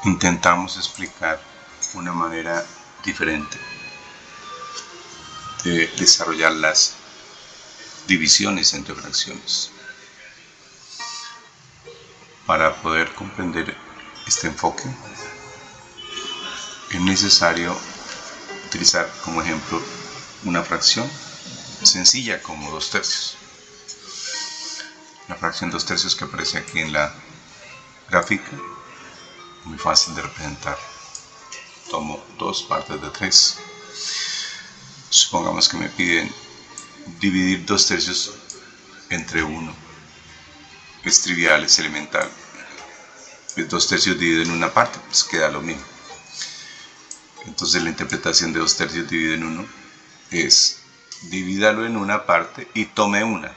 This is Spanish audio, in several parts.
intentamos explicar una manera diferente de desarrollar las divisiones entre fracciones. Para poder comprender este enfoque, es necesario utilizar como ejemplo una fracción sencilla como 2/3. La fracción 2/3 que aparece aquí en la gráfica, muy fácil de representar. Tomo 2 partes de 3. Supongamos que me piden dividir 2/3 entre 1. Es trivial, es elemental. 2/3 dividido en una parte, pues queda lo mismo. Entonces la interpretación de 2/3 dividido en 1 es divídalo en una parte y tome una.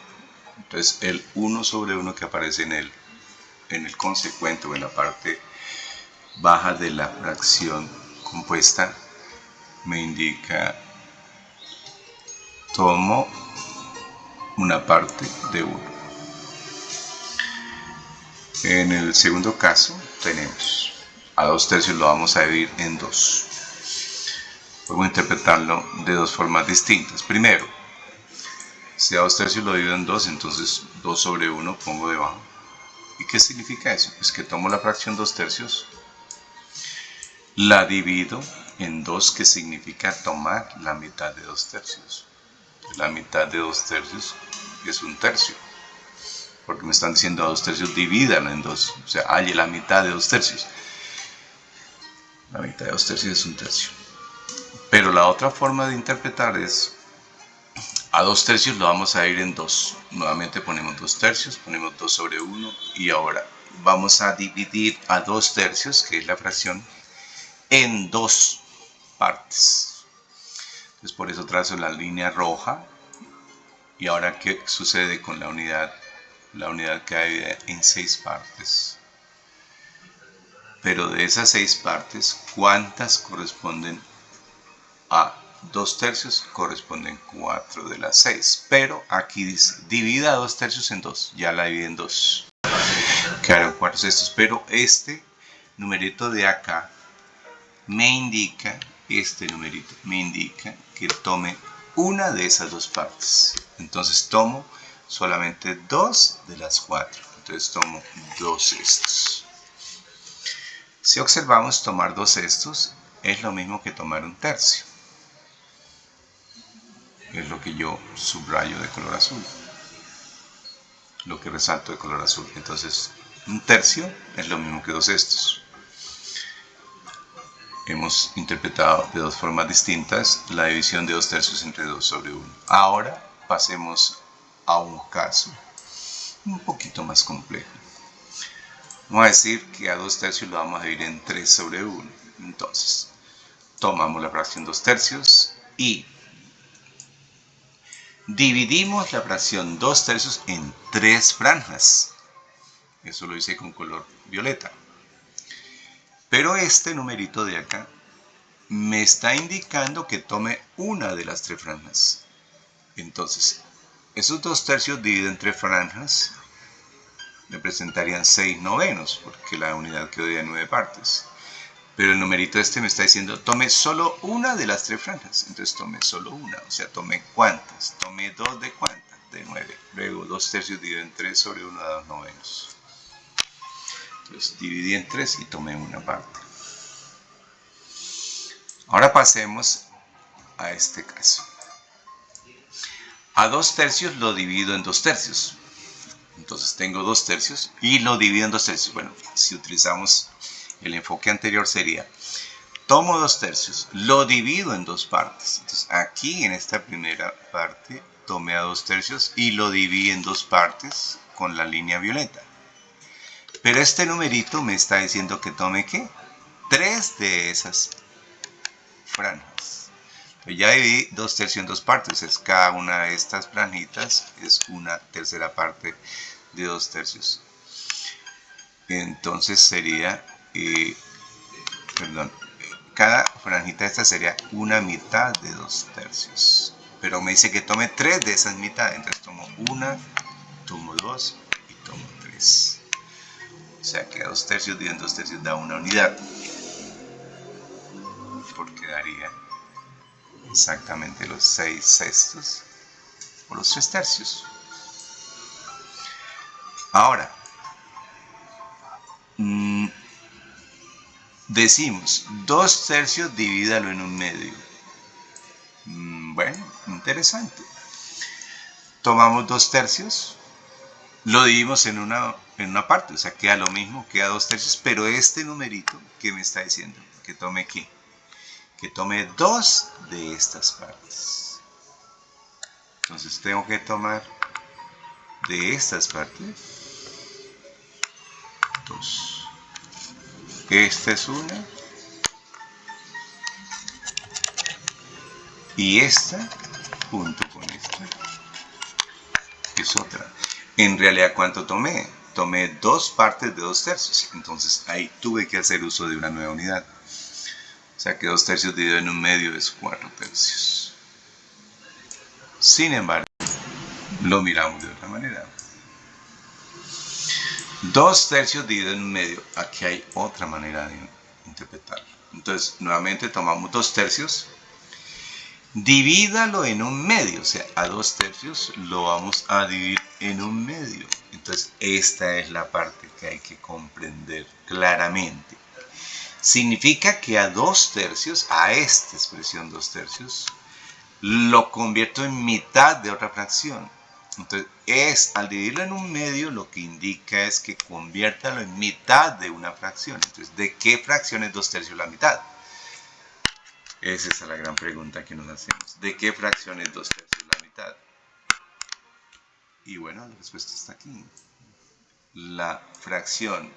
Entonces el 1/1 que aparece en el consecuente o en la parte baja de la fracción compuesta me indica tomo una parte de 1. En el segundo caso tenemos a 2/3 lo vamos a dividir en 2. Podemos interpretarlo de dos formas distintas. Primero, si a 2/3 lo divido en 2, entonces 2/1 pongo debajo. ¿Y qué significa eso? Pues que tomo la fracción 2/3, la divido en 2, que significa tomar la mitad de 2/3. La mitad de 2/3 es 1/3. Porque me están diciendo a 2/3 divídalo en 2. O sea, halle la mitad de 2/3. La mitad de 2/3 es 1/3. Pero la otra forma de interpretar es a 2/3 lo vamos a ir en 2. Nuevamente ponemos 2/3, ponemos 2/1 y ahora vamos a dividir a 2/3, que es la fracción, en 2 partes. Entonces por eso trazo la línea roja. Y ahora, ¿qué sucede con la unidad? La unidad queda dividida en 6 partes. Pero de esas 6 partes, ¿cuántas corresponden a 2/3? Corresponden 4 de las 6. Pero aquí dice, divida 2/3 en 2. Ya la divide en 2. Quedaron 4/6. Pero este numerito de acá me indica, que tome una de esas 2 partes. Entonces tomo solamente 2 de las 4. Entonces tomo 2/6. Si observamos, tomar 2/6 es lo mismo que tomar 1/3. Es lo que yo subrayo de color azul, lo que resalto de color azul. Entonces 1/3 es lo mismo que 2/6. Hemos interpretado de dos formas distintas la división de 2/3 entre 2/1. Ahora pasemos a un caso un poquito más complejo. Vamos a decir que a 2/3 lo vamos a dividir en 3/1. Entonces, tomamos la fracción 2/3 y dividimos la fracción 2/3 en 3 franjas. Eso lo hice con color violeta. Pero este numerito de acá me está indicando que tome una de las 3 franjas. Entonces, esos 2/3 divididos en 3 franjas representarían 6/9, porque la unidad quedó de 9 partes. Pero el numerito este me está diciendo, tome solo una de las 3 franjas. Entonces tome solo una, o sea, tome ¿cuántas? Tome 2 de ¿cuántas? De 9. Luego 2/3 dividido en 3/1 da 2/9. Entonces dividí en 3 y tomé una parte. Ahora pasemos a este caso. A 2/3 lo divido en 2/3. Entonces tengo 2/3 y lo divido en 2/3. Bueno, si utilizamos el enfoque anterior sería, tomo 2/3, lo divido en 2 partes. Entonces aquí en esta primera parte tomé a 2/3 y lo dividí en 2 partes con la línea violeta. Pero este numerito me está diciendo que tome ¿qué? 3 de esas franjas. Pues ya dividí 2/3 en 2 partes. Es cada una de estas franjitas es una tercera parte de 2/3. Entonces sería, cada franjita esta sería una mitad de 2/3. Pero me dice que tome 3 de esas mitades. Entonces tomo una, tomo 2 y tomo 3. O sea que a 2 tercios dividido en 2 tercios da una unidad. Porque daría exactamente los 6 sextos o los 3 tercios. Ahora, decimos 2 tercios divídalo en un medio. Bueno, interesante. Tomamos 2 tercios, lo dividimos en una parte, o sea, queda lo mismo, queda 2 tercios, pero este numerito que me está diciendo, que tome ¿qué? Que tome 2 de estas partes. Entonces tengo que tomar de estas partes 2. Esta es una. Y esta, junto con esta, es otra. En realidad, ¿cuánto tomé? Tomé 2 partes de 2 tercios. Entonces ahí tuve que hacer uso de una nueva unidad. O sea que 2 tercios dividido en un medio es 4 tercios. Sin embargo, lo miramos de otra manera. 2 tercios dividido en un medio. Aquí hay otra manera de interpretarlo. Entonces, nuevamente tomamos 2 tercios. Divídalo en un medio. O sea, a 2 tercios lo vamos a dividir en un medio. Entonces, esta es la parte que hay que comprender claramente. Significa que a 2 tercios, a esta expresión 2 tercios, lo convierto en mitad de otra fracción. Entonces, al dividirlo en un medio, lo que indica es que conviértalo en mitad de una fracción. Entonces, ¿de qué fracción es 2 tercios la mitad? Esa es la gran pregunta que nos hacemos. ¿De qué fracción es 2 tercios la mitad? Y bueno, la respuesta está aquí. La fracción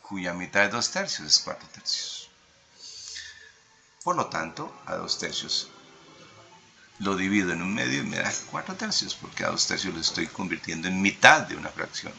cuya mitad es 2 tercios es 4 tercios. Por lo tanto, a 2 tercios lo divido en un medio y me da 4 tercios, porque a 2 tercios lo estoy convirtiendo en mitad de una fracción.